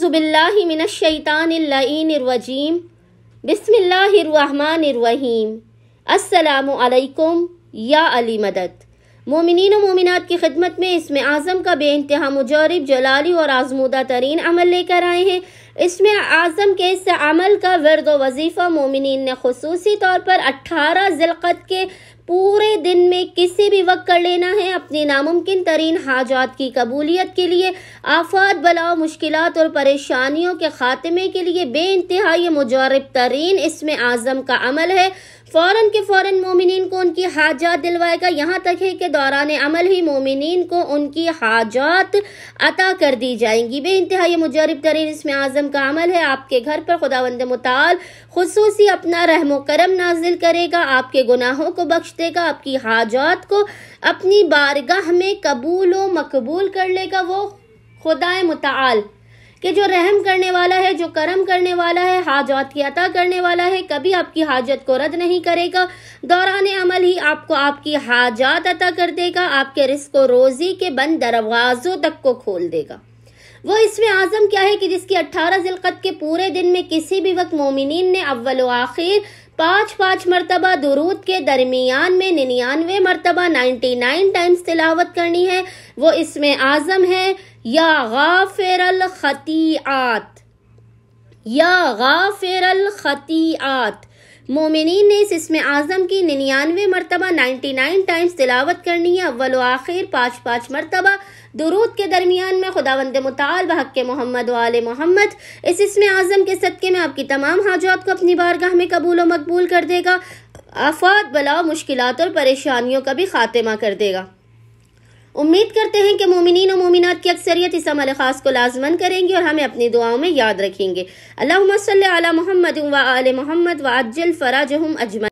बिस्मिल्लाहि मिनश्शैतानिर्रजीम बिस्मिल्लाहिर्रहमानिर्रहीम। अस्सलामु अलैकुम या अली मदद। मोमिनीन और मोमिनात की खिदमत में इसमें आज़म का बेइंतहा मुजरिब जलाली और आजमूदा तरीन अमल लेकर आए हैं। इसमें आज़म के इस अमल का वर्द व वजीफ़ा मोमिनीन ने खुसूसी तौर पर 18 ज़िलक़द के पूरे दिन में किसी भी वक्त कर लेना है। अपनी नामुमकिन तरीन हाजात की कबूलियत के लिए, आफात बलाओ मुश्किलात और परेशानियों के खात्मे के लिए बेइंतहाई मुजरिब तरीन इसमें आज़म का अमल है। फ़ौरन के फ़ौरन मोमिनीन को उनकी हाजात दिलवाएगा। यहाँ तक है कि दौरान अमल ही मोमिनीन को उनकी हाजात अता कर दी जाएंगी। बेइंतहाई मुजरिब तरीन इसमें आज़म का अमल है। आपके घर पर खुदावंद मुताल खुसूसी अपना रहम करम नाजिल करेगा, आपके गुनाहों को बख्श देगा, आपकी हाजात को अपनी बारगाह में कबूल व मकबूल कर लेगा। वो खुदाए मुताल कि जो रहम करने वाला है, जो करम करने वाला है, हाजात की अता करने वाला है, कभी आपकी हाजत को रद्द नहीं करेगा। दौरान अमल ही आपको आपकी हाजात अता कर देगा, आपके रिस्क व रोजी के बंद दरवाजों तक को खोल देगा। वो इसमें आज़म क्या है कि जिसकी 18 ज़िलक़द के पूरे दिन में किसी भी वक्त मोमिनीन ने अव्वल व आखिर 5-5 मरतबा दुरूद के दरमियान में 99 मरतबा 99 टाइम्स तिलावत करनी है। वो इसमें आज़म है या गाफिरल खतीआत, या गाफिरल खतीआत। मोमिनीन ने इस इसमें आज़म की 99 मरतबा 99 टाइम्स तिलावत करनी है। अव्वल व आखिर 5-5 मरतबा दुरूद के दरमियान में खुदावंद मुताल बहक़ मोहम्मद व आले मोहम्मद। इस इसमें आज़म के सदक़े में आपकी तमाम हाजात को अपनी बारगाह में कबूल व मकबूल कर देगा, आफात बलाओ मुश्किलात और परेशानियों का भी खात्मा कर देगा। उम्मीद करते हैं कि मोमिनीन और मोमिनात की अक्सरियत इस अमल ख़ास को लाज़मन करेंगे और हमें अपनी दुआओं में याद रखेंगे। अल्लाहुम्मा सल्ली अला मुहम्मद व आले मोहम्मद व अज्जिल फ़राजहुम अजमईन।